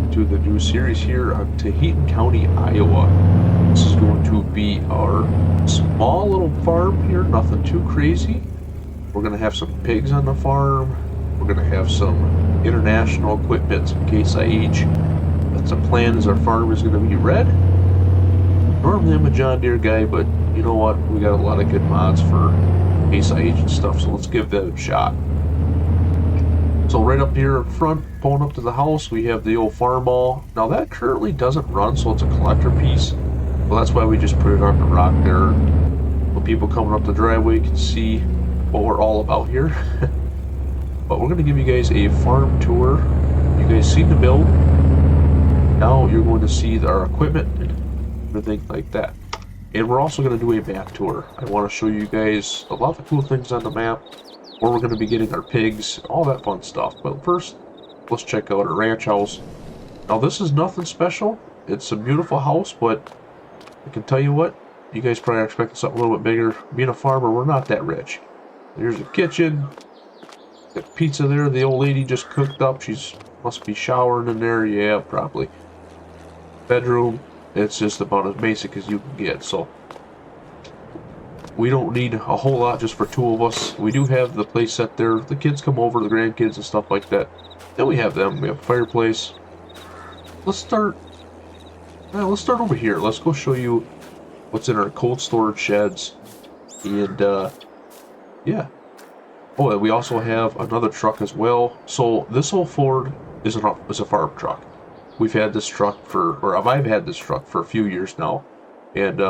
welcome to the new series here on Taheton County, Iowa. This is going to be our small little farm here, nothing too crazy. We're going to have some pigs on the farm. We're going to have some international equipment, some Case IH. That's the plan, is our farm is going to be red. Normally I'm a John Deere guy, but you know what? We got a lot of good mods for Case IH and stuff, so let's give that a shot. So right up here in front, pulling up to the house, we have the old farm ball. Now that currently doesn't run, so it's a collector piece. Well, that's why we just put it on the rock there. So people coming up the driveway can see what we're all about here. But we're going to give you guys a farm tour. You guys seen the build. Now you're going to see our equipment and everything like that. And we're also going to do a map tour. I want to show you guys a lot of cool things on the map, where we're going to be getting our pigs, all that fun stuff. But first, let's check out our ranch house. Now this is nothing special. It's a beautiful house, but I can tell you what, you guys probably are expecting something a little bit bigger. Being a farmer, we're not that rich. There's a kitchen. Got pizza there. The old lady just cooked up. She's must be showering in there. Yeah, probably. Bedroom. It's just about as basic as you can get. So we don't need a whole lot just for two of us. We do have the place set there. The kids come over, the grandkids and stuff like that. Then we have them. We have a fireplace. Let's start over here. Let's go show you what's in our cold storage sheds. And yeah. Oh, and we also have another truck as well. So this old Ford is a farm truck. We've had this truck I've had this truck for a few years now, and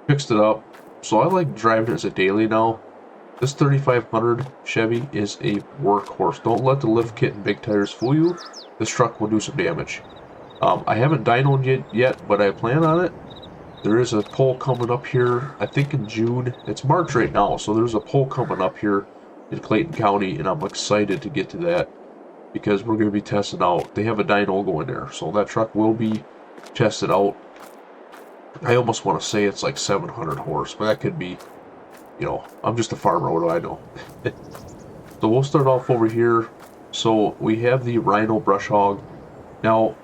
fixed it up. So I like driving it as a daily now. This 3500 Chevy is a workhorse. Don't let the lift kit and big tires fool you. This truck will do some damage. I haven't dynoed it yet, but I plan on it. There is a poll coming up here, I think in June. It's March right now, so there's a poll coming up here in Clayton County, and I'm excited to get to that because we're going to be testing out. They have a dyno going there, so that truck will be tested out. I almost want to say it's like 700 horse, but that could be, you know, I'm just a farmer, what do I know? So we'll start off over here. So we have the Rhino brush hog. Now,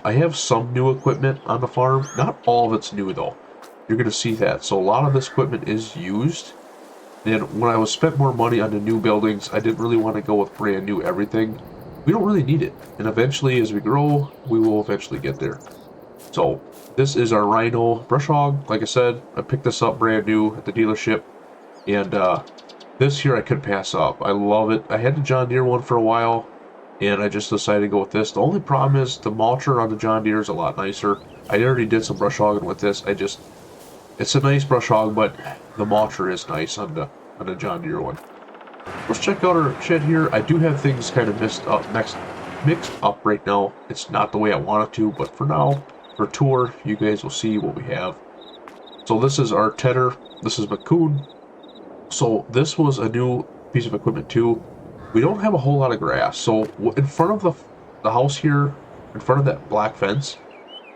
I have some new equipment on the farm. Not all of it's new though. You're going to see that. So a lot of this equipment is used. And when I spent more money on the new buildings, I didn't really want to go with brand new everything. We don't really need it. And eventually, as we grow, we will eventually get there. So this is our Rhino brush hog. Like I said, I picked this up brand new at the dealership. And this here I couldn't pass up. I love it. I had the John Deere one for a while, and I just decided to go with this. The only problem is the mulcher on the John Deere is a lot nicer. I already did some brush hogging with this. It's a nice brush hog, but the mulcher is nice on the John Deere one. Let's check out our shed here. I do have things kind of mixed up right now. It's not the way I want it to, but for now, for a tour, you guys will see what we have. So this is our tedder. This is McCoon. So this was a new piece of equipment too. We don't have a whole lot of grass. So in front of the house here, in front of that black fence,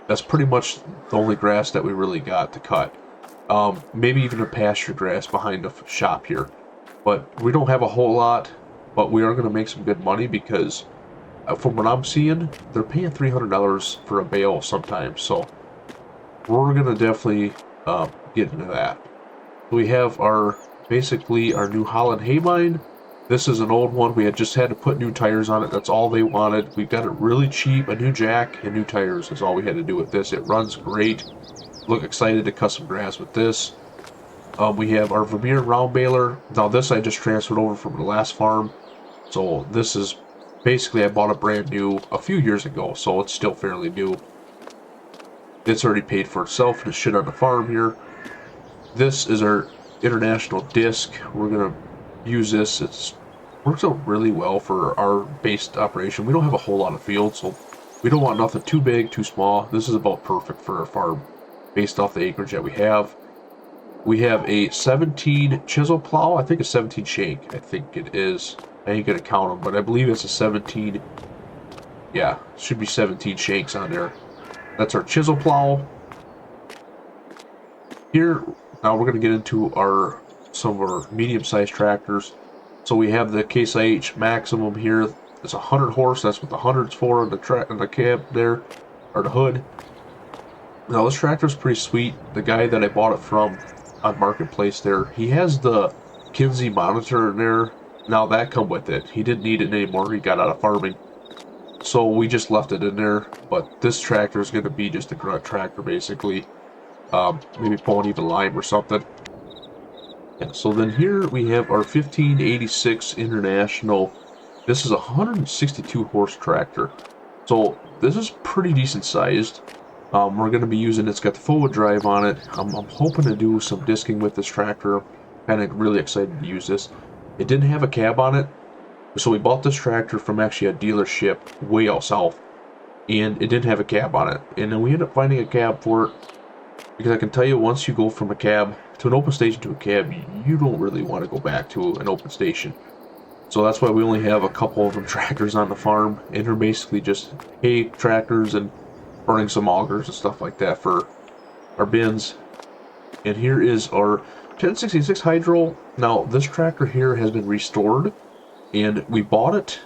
that's pretty much the only grass that we really got to cut. Maybe even a pasture grass behind the shop here. But we don't have a whole lot, but we are going to make some good money because from what I'm seeing, they're paying $300 for a bale sometimes. So we're going to definitely get into that. We have basically our New Holland hay mine. This is an old one. We had to put new tires on it. That's all they wanted. We got it really cheap. A new jack and new tires is all we had to do with this. It runs great. Look excited to cut some grass with this. We have our Vermeer round baler. Now this I just transferred over from the last farm. So this is basically, I bought it brand new a few years ago. So it's still fairly new. It's already paid for itself. The shit on the farm here. This is our international disc. We're going to use this. It works out really well for our based operation. We don't have a whole lot of field, so we don't want nothing too big, too small. This is about perfect for our farm based off the acreage that we have. We have a 17 chisel plow. I think a 17 shank. I think it is. I ain't going to count them, but I believe it's a 17. Yeah, should be 17 shanks on there. That's our chisel plow. Here, now we're going to get into some of our medium-sized tractors. So we have the Case IH Maximum here. It's 100 horse. That's what the 100's for. In the cab there, or the hood. Now this tractor's pretty sweet. The guy that I bought it from on Marketplace there, he has the Kinsey monitor in there. Now that come with it. He didn't need it anymore. He got out of farming. So we just left it in there. But this tractor is going to be just a grunt tractor basically. Maybe pulling even lime or something. Yeah, so then here we have our 1586 International. This is a 162 horse tractor. So this is pretty decent sized. We're going to be using, it's got the full wheel drive on it. I'm hoping to do some disking with this tractor. Kind of really excited to use this. It didn't have a cab on it. So we bought this tractor from actually a dealership way out south. And it didn't have a cab on it. And then we ended up finding a cab for it. Because I can tell you, once you go from a cab to an open station to a cab, you don't really want to go back to an open station. So that's why we only have a couple of them tractors on the farm. And they're basically just hay tractors and burning some augers and stuff like that for our bins. And here is our 1066 Hydro. Now this tractor here has been restored, and we bought it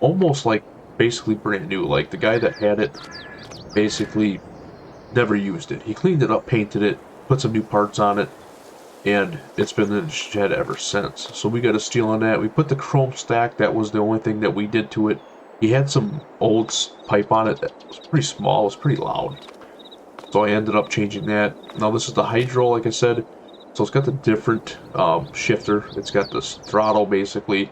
almost like basically brand new. Like the guy that had it basically never used it. He cleaned it up, painted it, put some new parts on it, and it's been in the shed ever since. So we got a steal on that. We put the chrome stack. That was the only thing that we did to it. He had some old pipe on it that was pretty small, it was pretty loud. So I ended up changing that. Now this is the Hydro, like I said. So it's got the different shifter. It's got this throttle, basically.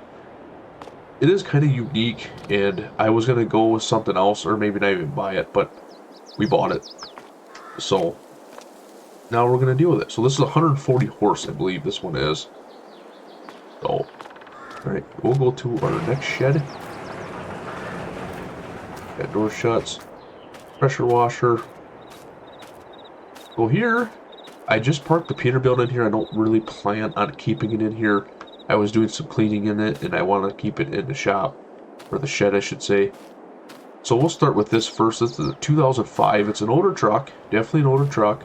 It is kind of unique, and I was going to go with something else, or maybe not even buy it, but we bought it. So now we're going to deal with it. So this is 140 horse, I believe this one is. So, alright, we'll go to our next shed. That door shuts. Pressure washer. Well, here, I just parked the Peterbilt in here. I don't really plan on keeping it in here. I was doing some cleaning in it, and I want to keep it in the shop. Or the shed, I should say. So we'll start with this first. This is a 2005. It's an older truck. Definitely an older truck.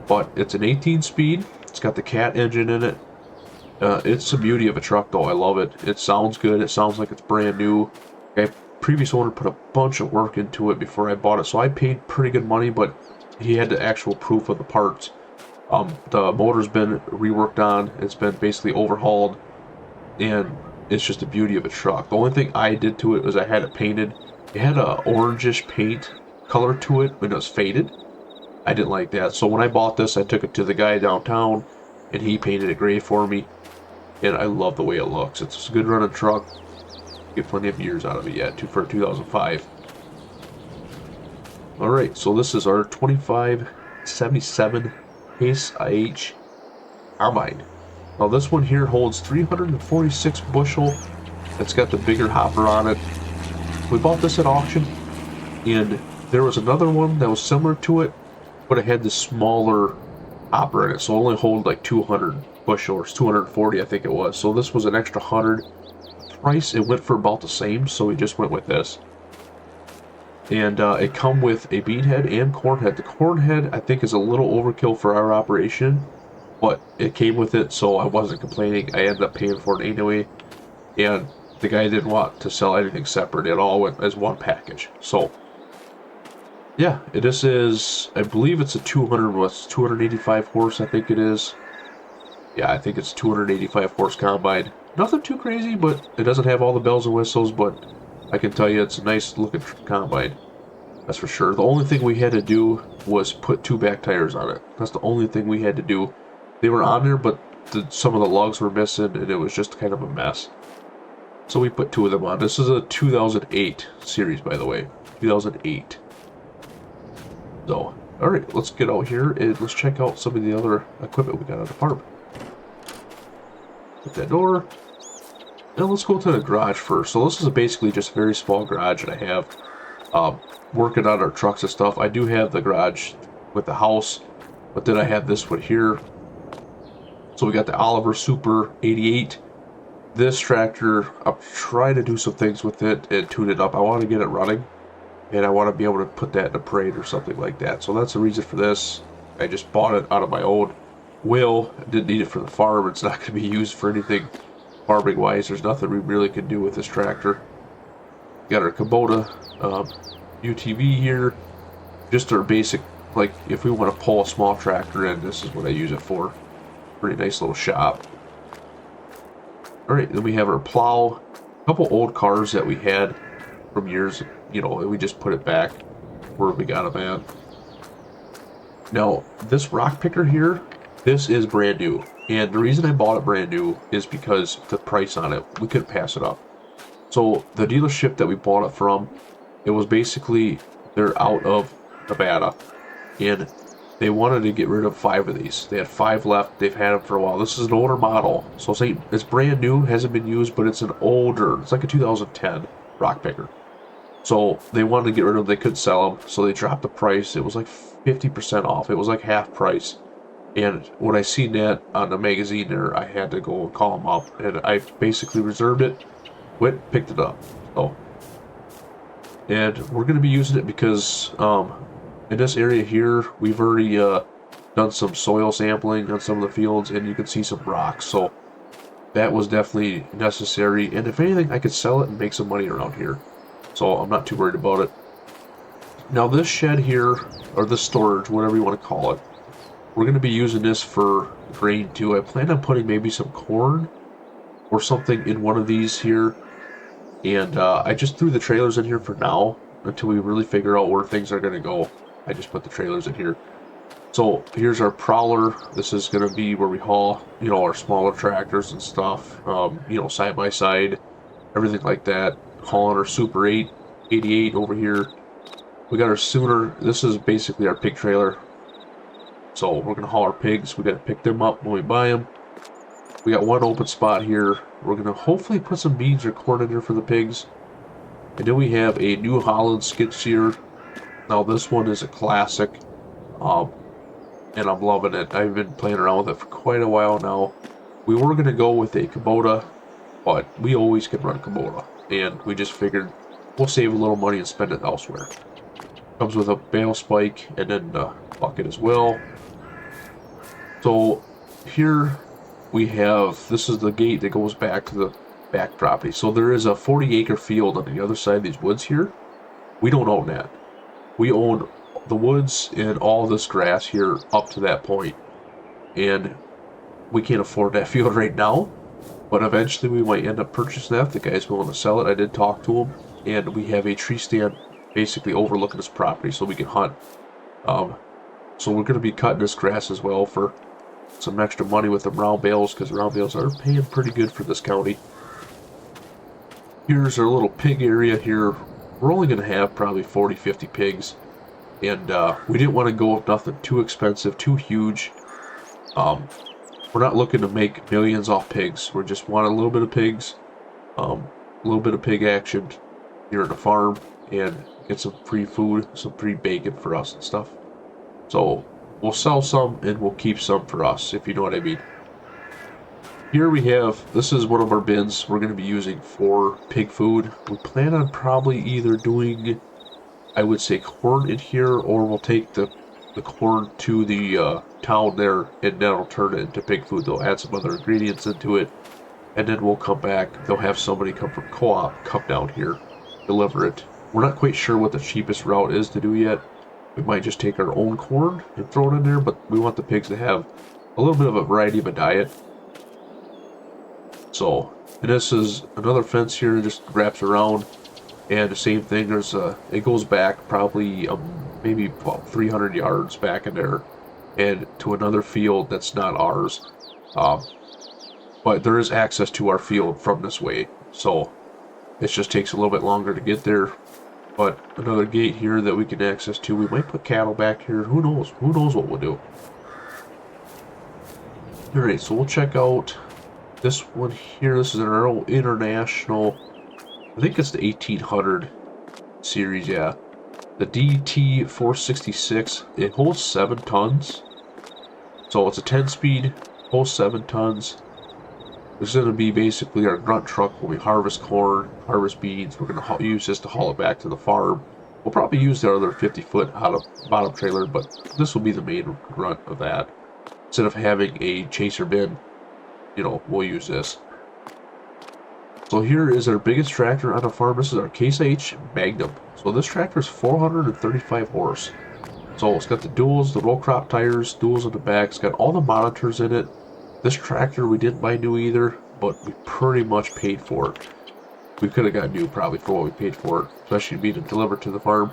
But it's an 18-speed. It's got the Cat engine in it. It's the beauty of a truck, though. I love it. It sounds good. It sounds like it's brand new. Previous owner put a bunch of work into it before I bought it, so I paid pretty good money, but he had the actual proof of the parts. The motor's been reworked on. It's been basically overhauled, and it's just the beauty of a truck. The only thing I did to it was I had it painted. It had a orangish paint color to it when it was faded. I didn't like that, so when I bought this, I took it to the guy downtown, and he painted it gray for me, and I love the way it looks. It's a good running truck. Get plenty of years out of it yet, for 2005. Alright, so this is our 2577 Case IH combine. Now this one here holds 346 bushel. It's got the bigger hopper on it. We bought this at auction, and there was another one that was similar to it, but it had the smaller hopper in it, so it only hold like 200 bushel, or 240 I think it was. So this was an extra 100. Price, it went for about the same, so we just went with this. And it come with a bean head and corn head. The corn head I think is a little overkill for our operation, but it came with it, so I wasn't complaining. I ended up paying for it anyway, and the guy didn't want to sell anything separate. It all went as one package. So yeah, this is, I believe it's a 285 horse, I think it is. Yeah, I think it's 285 horse combine. Nothing too crazy, but it doesn't have all the bells and whistles, but I can tell you it's a nice looking combine. That's for sure. The only thing we had to do was put 2 back tires on it. That's the only thing we had to do. They were on there, but some of the lugs were missing, and it was just kind of a mess. So we put 2 of them on. This is a 2008 series, by the way. 2008. So, alright, let's get out here and let's check out some of the other equipment we got on the farm. Put that door. And let's go to the garage first. So this is basically just a very small garage that I have working on our trucks and stuff. I do have the garage with the house, but then I have this one here. So we got the Oliver Super 88. This tractor, I'm trying to do some things with it and tune it up. I want to get it running, and I want to be able to put that in a parade or something like that. So that's the reason for this. I just bought it out of my own will. I didn't need it for the farm. It's not going to be used for anything farming wise. There's nothing we really can do with this tractor. Got our Kubota UTV here. Just our basic, like if we want to pull a small tractor in, this is what I use it for. Pretty nice little shop. Alright, then we have our plow. A couple old cars that we had from years, you know, and we just put it back where we got them at. Now, this rock picker here, this is brand new. And the reason I bought it brand new is because the price on it, we couldn't pass it up. So the dealership that we bought it from, it was basically, they're out of Nevada. And they wanted to get rid of 5 of these. They had 5 left. They've had them for a while. This is an older model. So it's brand new, hasn't been used, but it's an older, it's like a 2010 rock picker. So they wanted to get rid of them. They couldn't sell them. So they dropped the price. It was like 50% off. It was like half price. And when I seen that on the magazine there, I had to go and call them up. And I basically reserved it, went, picked it up. So, and we're going to be using it because in this area here, we've already done some soil sampling on some of the fields, and you can see some rocks. So that was definitely necessary. And if anything, I could sell it and make some money around here. So I'm not too worried about it. Now this shed here, or this storage, whatever you want to call it, we're going to be using this for grain too. I plan on putting maybe some corn or something in one of these here. And I just threw the trailers in here for now until we really figure out where things are going to go. I just put the trailers in here. So here's our prowler. This is going to be where we haul, you know, our smaller tractors and stuff, you know, side by side, everything like that. Hauling our Super 8, 88 over here. We got our Sooner. This is basically our pig trailer. So we're going to haul our pigs. We got to pick them up when we buy them. We got one open spot here. We're going to hopefully put some beans or corn in here for the pigs. And then we have a New Holland skid steer. Now this one is a classic. And I'm loving it. I've been playing around with it for quite a while now. We were going to go with a Kubota, but we always can run Kubota. And we just figured we'll save a little money and spend it elsewhere. Comes with a bale spike and then a bucket as well. So here we have, this is the gate that goes back to the back property. So there is a 40-acre field on the other side of these woods here. We don't own that. We own the woods and all this grass here up to that point. And we can't afford that field right now. But eventually we might end up purchasing that if the guy's willing to sell it. I did talk to him. And we have a tree stand basically overlooking this property so we can hunt. So we're going to be cutting this grass as well for some extra money with the round bales, because round bales are paying pretty good for this county. Here's our little pig area here. We're only going to have probably 40-50 pigs. And we didn't want to go with nothing too expensive, too huge. We're not looking to make millions off pigs. We just want a little bit of pigs, a little bit of pig action here at the farm, and get some free food, some free bacon for us and stuff. So we'll sell some and we'll keep some for us, if you know what I mean. Here we have, this is one of our bins we're going to be using for pig food. We plan on probably either doing, I would say, corn in here, or we'll take the corn to the town there, and that'll turn it into pig food. They'll add some other ingredients into it, and then we'll come back. They'll have somebody come from co-op come down here, deliver it. We're not quite sure what the cheapest route is to do yet. We might just take our own corn and throw it in there, but we want the pigs to have a little bit of a variety of a diet. So, and this is another fence here that just wraps around, and the same thing, there's it goes back probably maybe about 300 yards back in there, and to another field that's not ours. But there is access to our field from this way, so it just takes a little bit longer to get there. But another gate here that we can access to. We might put cattle back here. Who knows? Who knows what we'll do? Alright, so we'll check out this one here. This is an Earl International. I think it's the 1800 series, yeah. The DT466. It holds 7 tons. So it's a 10-speed, holds 7 tons. This is going to be basically our grunt truck when we harvest corn, harvest beans. We're going to use this to haul it back to the farm. We'll probably use the other 50-foot bottom trailer, but this will be the main grunt of that. Instead of having a chaser bin, you know, we'll use this. So here is our biggest tractor on the farm. This is our Case H Magnum. So this tractor is 435 horse. So it's got the duals, the roll crop tires, duals in the back. It's got all the monitors in it. This tractor we didn't buy new either, but we pretty much paid for it. We could have got new probably for what we paid for it, especially being delivered to the farm.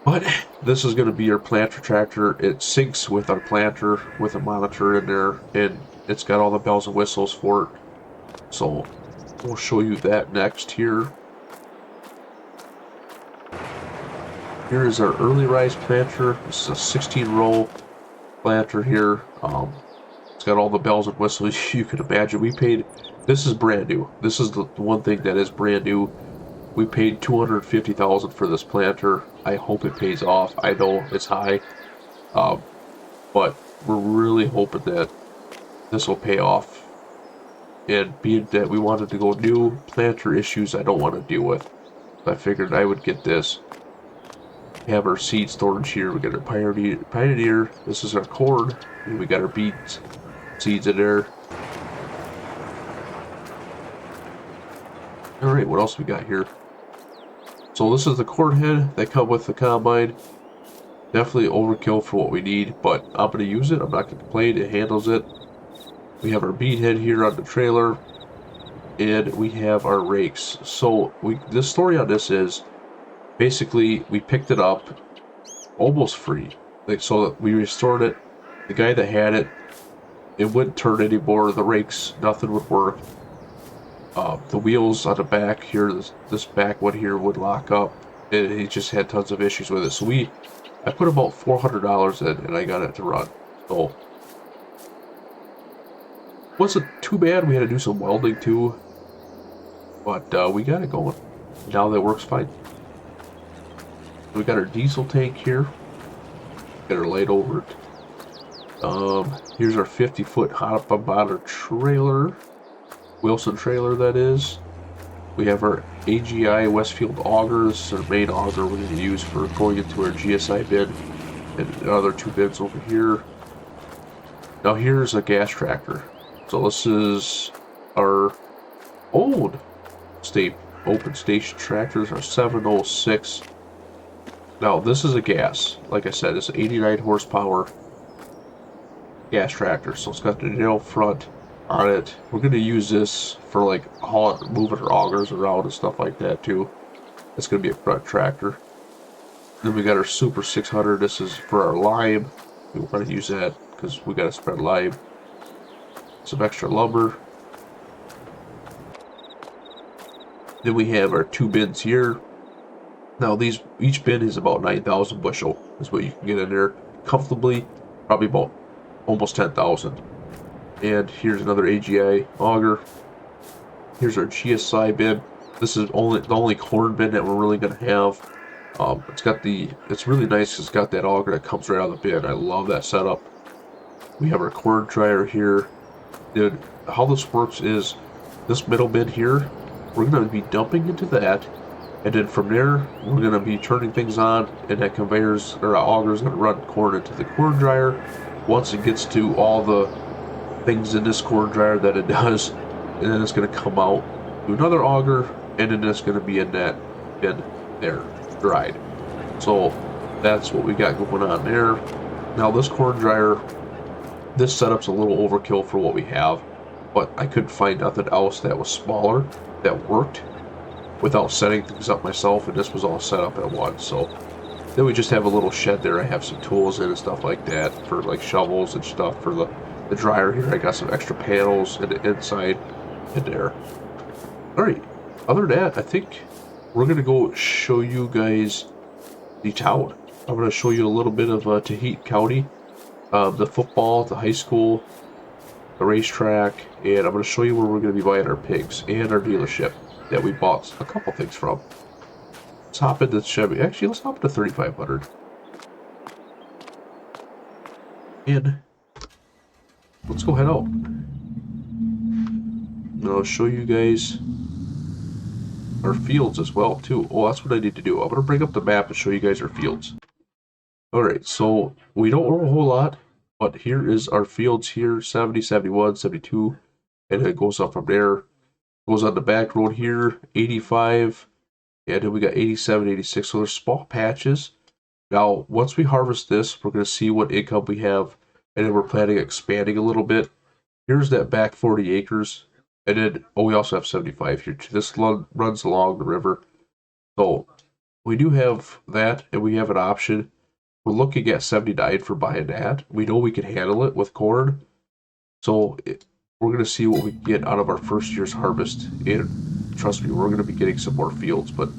But this is going to be our planter tractor. It syncs with our planter with a monitor in there, and it's got all the bells and whistles for it. So we'll show you that next here. Here is our early rise planter. This is a 16 row planter here. It's got all the bells and whistles you can imagine. We paid, this is brand new. This is the one thing that is brand new. We paid $250,000 for this planter. I hope it pays off. I know it's high, but we're really hoping that this will pay off. And being that we wanted to go new, planter issues I don't want to deal with. I figured I would get this. We have our seed storage here. We got our Pioneer. This is our corn. And we got our beans, seeds in there. Alright, what else we got here? So this is the corn head that come with the combine. Definitely overkill for what we need, but I'm going to use it. I'm not going to complain. It handles it. We have our bean head here on the trailer, and we have our rakes. So the story on this is basically we picked it up almost free. Like, so we restored it. The guy that had it, it wouldn't turn anymore. The rakes, nothing would work. The wheels on the back here, this back one here would lock up. And he just had tons of issues with it. So I put about $400 in, and I got it to run. So wasn't too bad. We had to do some welding too, but we got it going. Now that works fine. We got our diesel tank here. Got our light over it. Here's our 50-foot hot up bottom trailer. Wilson trailer, that is. We have our AGI Westfield auger. This is our main auger we're going to use for going into our GSI bin. And other two bins over here. Now here's a gas tractor. So this is our old open station tractors, our 706. Now this is a gas. Like I said, it's an 89 horsepower gas tractor. So it's got the nail front on it. We're going to use this for like moving our augers around and stuff like that too. It's going to be a front tractor. Then we got our Super 600. This is for our lime. We're going to use that because we got to spread lime. Some extra lumber. Then we have our two bins here. Now each bin is about 9,000 bushel is what you can get in there comfortably. Probably about almost 10,000. And here's another AGI auger. Here's our GSI bin. This is the only corn bin that we're really gonna have. It's really nice. It's got that auger that comes right out of the bin. I love that setup. We have our corn dryer here. Dude, how this works is this middle bin here, we're going to be dumping into that, and then from there we're going to be turning things on, and that conveyors or auger is going to run corn into the corn dryer. Once it gets to all the things in this corn dryer that it does, and then it's going to come out to another auger, and then it's going to be in that bin there, dried. So that's what we got going on there. Now this corn dryer, this setup's a little overkill for what we have, but I couldn't find nothing else that was smaller that worked without setting things up myself, and this was all set up at once. So then we just have a little shed there. I have some tools in and stuff like that for like shovels and stuff for the dryer here. I got some extra panels in the inside in there. Alright, other than that, I think we're going to go show you guys the town. I'm going to show you a little bit of Taheiton County. The football, the high school, the racetrack, and I'm going to show you where we're going to be buying our pigs and our dealership that we bought a couple things from. Let's hop into Chevy. Actually, let's hop into 3500. And let's go head out. And I'll show you guys our fields as well, too. Oh, that's what I need to do. I'm going to bring up the map and show you guys our fields. Alright, so we don't own a whole lot, but here is our fields here, 70, 71, 72, and it goes up from there. Goes on the back road here, 85, and then we got 87, 86. So there's small patches. Now, once we harvest this, we're going to see what income we have, and then we're planning on expanding a little bit. Here's that back 40 acres, and then, oh, we also have 75 here too. This runs along the river. So we do have that, and we have an option. We're looking at 79 for buying that. We know we can handle it with corn. So we're going to see what we get out of our first year's harvest. And trust me, we're going to be getting some more fields, but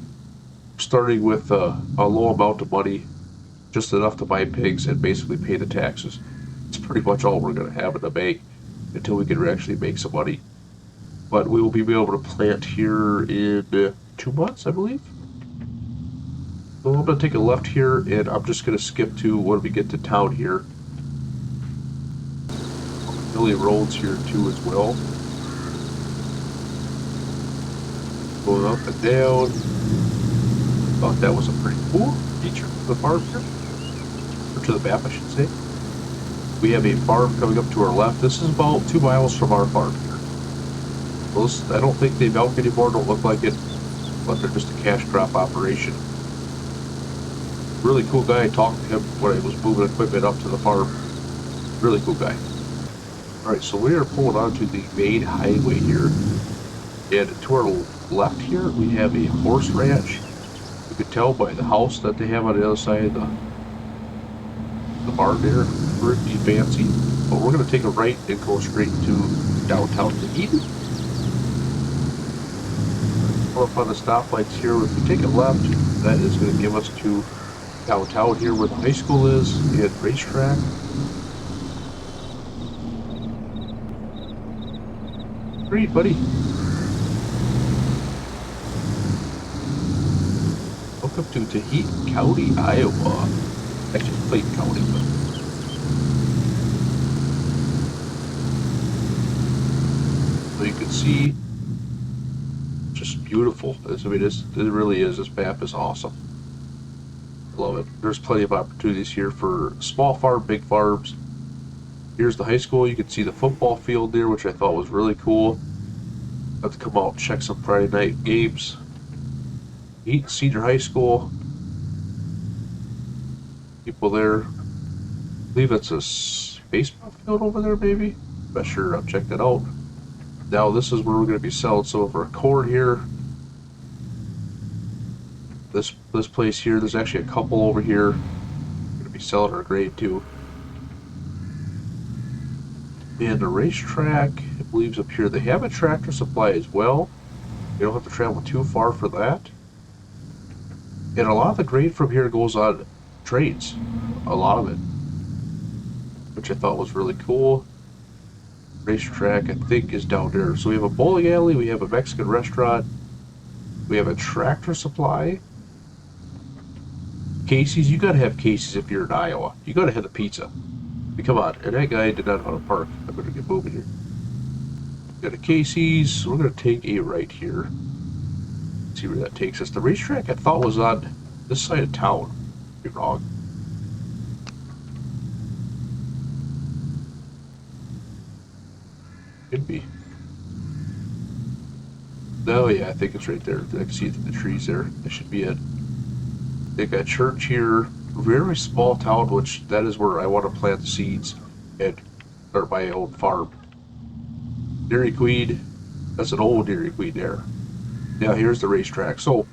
starting with a low amount of money, just enough to buy pigs and basically pay the taxes. It's pretty much all we're going to have in the bank until we can actually make some money. But we will be able to plant here in 2 months, I believe. So I'm going to take a left here, and I'm just going to skip to when we get to town here. Hilly roads here too as well. Going up and down. Thought that was a pretty cool feature to the farm here. Or to the map, I should say. We have a farm coming up to our left. This is about 2 miles from our farm here. Those, I don't think they milk anymore, don't look like it, but they're just a cash crop operation. Really cool guy. I talked to him when I was moving equipment up to the farm. Really cool guy. Alright, so we are pulling onto the main highway here. And to our left here, we have a horse ranch. You can tell by the house that they have on the other side of the barn there. Pretty fancy. But we're going to take a right and go straight to downtown Tahiti. Pull up on the stoplights here. If we take a left, that is going to give us to downtown here where the high school is and racetrack. Great, buddy. Welcome to Taheiton County, Iowa. Actually, Clayton County, but so you can see, just beautiful. I mean, it really is. This map is awesome. Love it. There's plenty of opportunities here for small farm, big farms. Here's the high school. You can see the football field there, which I thought was really cool. Got to come out and check some Friday night games. Taheiton Senior High School. People there. I believe it's a baseball field over there, maybe. Not sure. I'll check that out. Now this is where we're going to be selling some of our corn here. This place here, there's actually a couple over here. We're going to be selling our grain too. And the racetrack, I believe, is up here. They have a tractor supply as well. You don't have to travel too far for that. And a lot of the grain from here goes on trains. A lot of it. Which I thought was really cool. Racetrack, I think, is down there. So we have a bowling alley, we have a Mexican restaurant, we have a tractor supply. Casey's, you gotta have Casey's if you're in Iowa. You gotta have the pizza. I mean, come on, and that guy did not know how to park. I'm gonna get moving here. Got a Casey's. We're gonna take a right here. Let's see where that takes us. The racetrack I thought was on this side of town. Could be wrong. Could be. No, yeah, I think it's right there. I can see it in the trees there. That should be it. They got a church here. Very small town, which that is where I want to plant the seeds and start my own farm. Dairy Queen. That's an old Dairy Queen there. Now here's the racetrack. So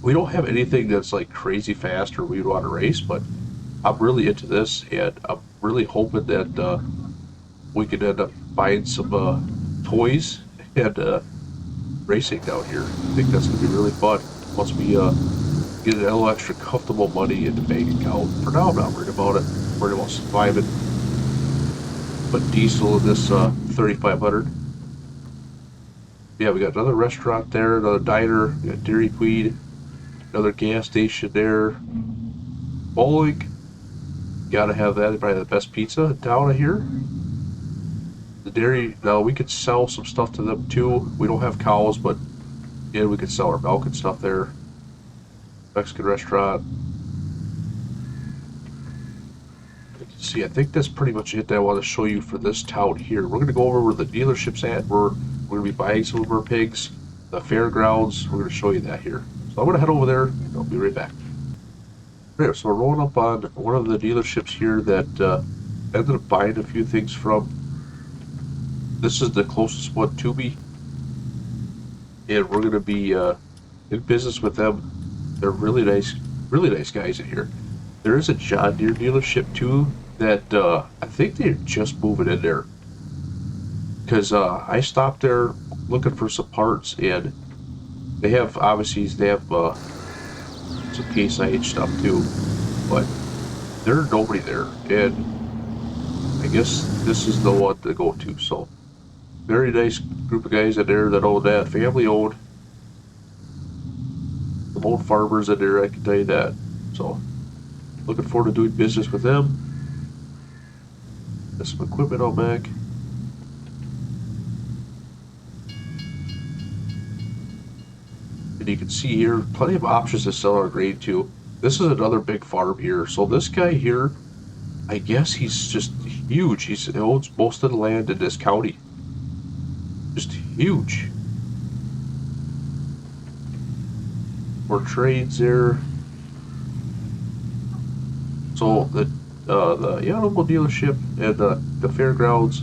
we don't have anything that's like crazy fast or we'd want to race, but I'm really into this, and I'm really hoping that we could end up buying some toys and racing down here. I think that's going to be really fun once we get a little extra comfortable money in the bank account. For now, I'm not worried about it. I'm worried about surviving. Put diesel in this 3500. Yeah, we got another restaurant there, another diner, we got Dairy Queen, another gas station there. Bowling. Gotta have that. Probably the best pizza down here. The dairy, now we could sell some stuff to them too. We don't have cows, but yeah, we could sell our milk and stuff there. Mexican restaurant. See, I think that's pretty much it that I want to show you for this town here. We're going to go over where the dealership's at. We're We're going to be buying some of our pigs. The fairgrounds, we're going to show you that here. So I'm going to head over there, and I'll be right back. Right, so we're rolling up on one of the dealerships here that ended up buying a few things from. This is the closest one to me, and we're going to be in business with them. They're really nice guys in here. There is a John Deere dealership too that I think they're just moving in there, because I stopped there looking for some parts, and they have some Case IH stuff too, but there's nobody there, and I guess this is the one to go to. So very nice group of guys in there that own that, family owned. Some old farmers in there, I can tell you that. So looking forward to doing business with them. There's some equipment on back. And you can see here, plenty of options to sell our grain to. This is another big farm here. So this guy here, I guess he's just huge. He owns most of the land in this county. Just huge. More trades there. So the animal dealership and the fairgrounds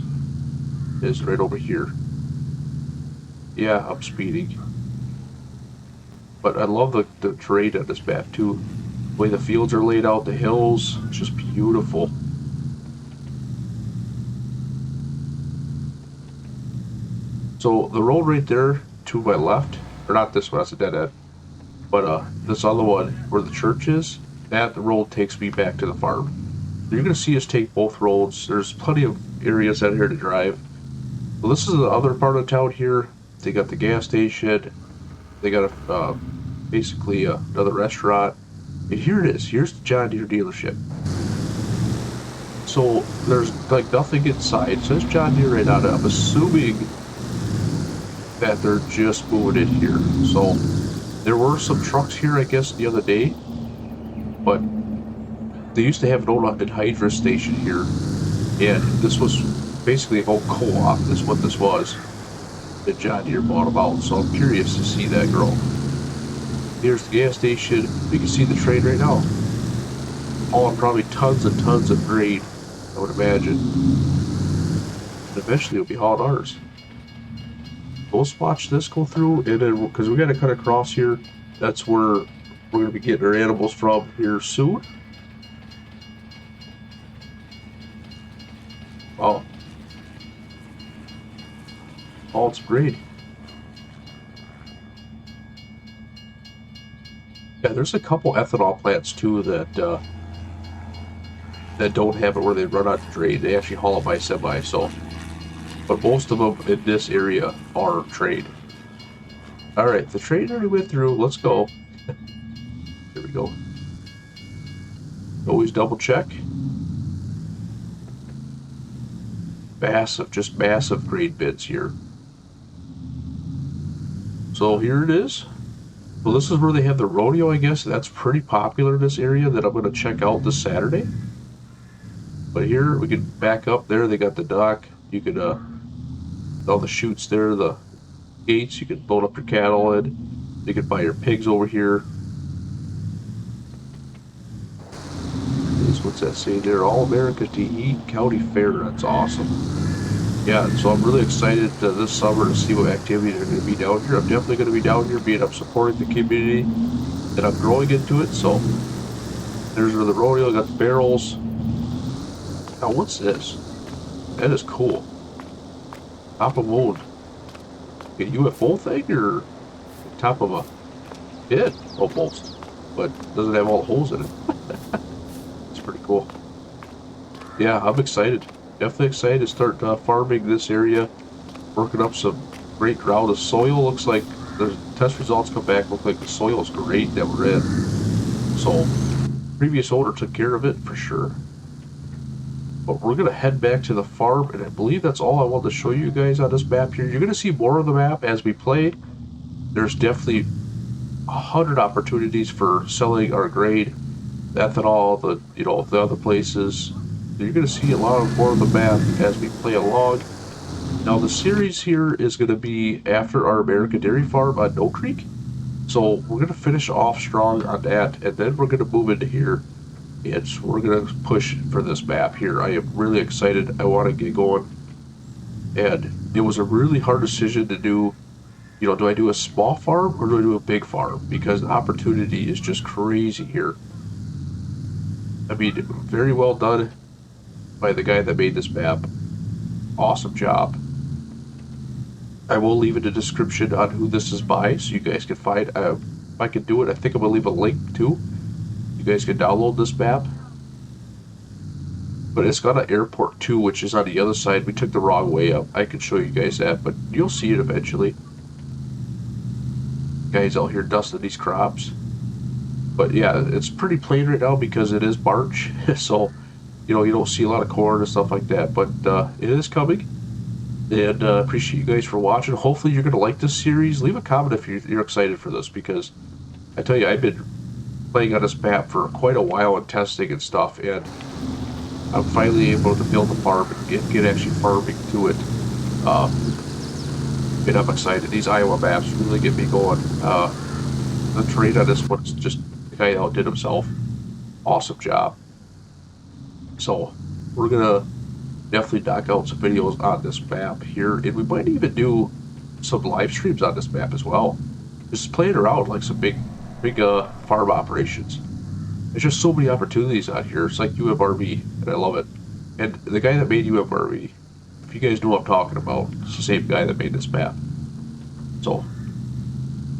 is right over here. Yeah, I'm speeding. But I love the terrain on this map too. The way the fields are laid out, the hills, it's just beautiful. So the road right there to my left, or not this one, that's a dead end, but this other one where the church is, that road takes me back to the farm. You're going to see us take both roads. There's plenty of areas out here to drive. So this is the other part of town here. They got the gas station. They got basically another restaurant. And here it is. Here's the John Deere dealership. So there's like nothing inside. It says John Deere right on it. I'm assuming that they're just moving in here. So there were some trucks here, I guess, the other day. But they used to have an old anhydrous station here. And this was basically a whole co-op, is what this was. That John Deere bought them out. So I'm curious to see that grow. Here's the gas station. You can see the train right now. Hauling probably tons and tons of grain, I would imagine. And eventually it'll be hauling ours. Let's watch this go through, and then because we got to cut across here, that's where we're going to be getting our animals from here soon. Wow. Oh, it's great. Yeah, there's a couple ethanol plants too that don't have it where they run out of trade. They actually haul it by semi, so. But most of them in this area are trade. Alright, the train already went through. Let's go. Here we go. Always double check. Just massive grain bins here. So here it is. Well, this is where they have the rodeo, I guess. That's pretty popular in this area that I'm going to check out this Saturday. But here, we can back up there. They got the dock. You could, all the chutes there, the gates. You could load up your cattle in. You could buy your pigs over here. What's that say there? All American Taheiton County Fair. That's awesome. Yeah, so I'm really excited this summer to see what activities are going to be down here. I'm definitely going to be down here, being up supporting the community, and I'm growing into it. So there's where the rodeo, got the barrels. Now what's this? That is cool. Top of moon. A UFO thing, or top of a pit almost, but doesn't have all the holes in it. It's pretty cool. Yeah, I'm excited. Definitely excited to start farming this area, working up some great ground. The soil looks like, the test results come back, look like the soil is great that we're in. So, previous owner took care of it for sure. But we're going to head back to the farm, and I believe that's all I wanted to show you guys on this map here. You're going to see more of the map as we play. There's definitely 100 opportunities for selling our grain, ethanol, the other places. You're going to see a lot more of the map as we play along. Now the series here is going to be after our American Dairy Farm on No Creek. So we're going to finish off strong on that, and then we're going to move into here. And we're going to push for this map here. I am really excited. I want to get going. And it was a really hard decision to do, you know, do I do a small farm or do I do a big farm? Because the opportunity is just crazy here. I mean, very well done by the guy that made this map. Awesome job. I will leave in the description on who this is by, so you guys can find. If I can do it, I think I'm gonna leave a link too. You guys can download this map. But it's got an airport too, which is on the other side. We took the wrong way up. I can show you guys that, but you'll see it eventually. Guys out here dusting these crops. But yeah, it's pretty plain right now because it is March, so you know you don't see a lot of corn and stuff like that. But it is coming. And appreciate you guys for watching. Hopefully you're going to like this series. Leave a comment if you're excited for this, because I tell you, I've been playing on this map for quite a while and testing and stuff, and I'm finally able to build a farm and get actually farming to it. And I'm excited. These Iowa maps really get me going. The terrain on this one's just the guy outdid himself. Awesome job. So we're going to definitely knock out some videos on this map here, and we might even do some live streams on this map as well. Just playing around like some big farm operations. There's just so many opportunities out here. It's like UMRV, and I love it. And the guy that made UMRV, if you guys know what I'm talking about, it's the same guy that made this map. So,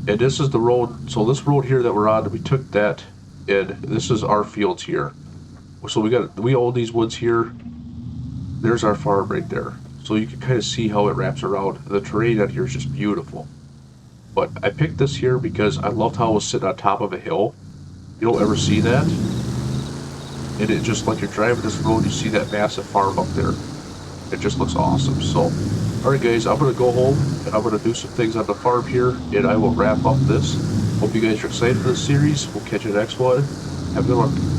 and this is the road. So this road here that we're on, we took that, and this is our fields here. So we own these woods here. There's our farm right there. So you can kind of see how it wraps around. The terrain out here is just beautiful. But I picked this here because I loved how it was sitting on top of a hill. You don't ever see that. And it just, like you're driving this road, you see that massive farm up there. It just looks awesome. So, alright guys, I'm going to go home and I'm going to do some things on the farm here, and I will wrap up this. Hope you guys are excited for this series. We'll catch you next one. Have a good one.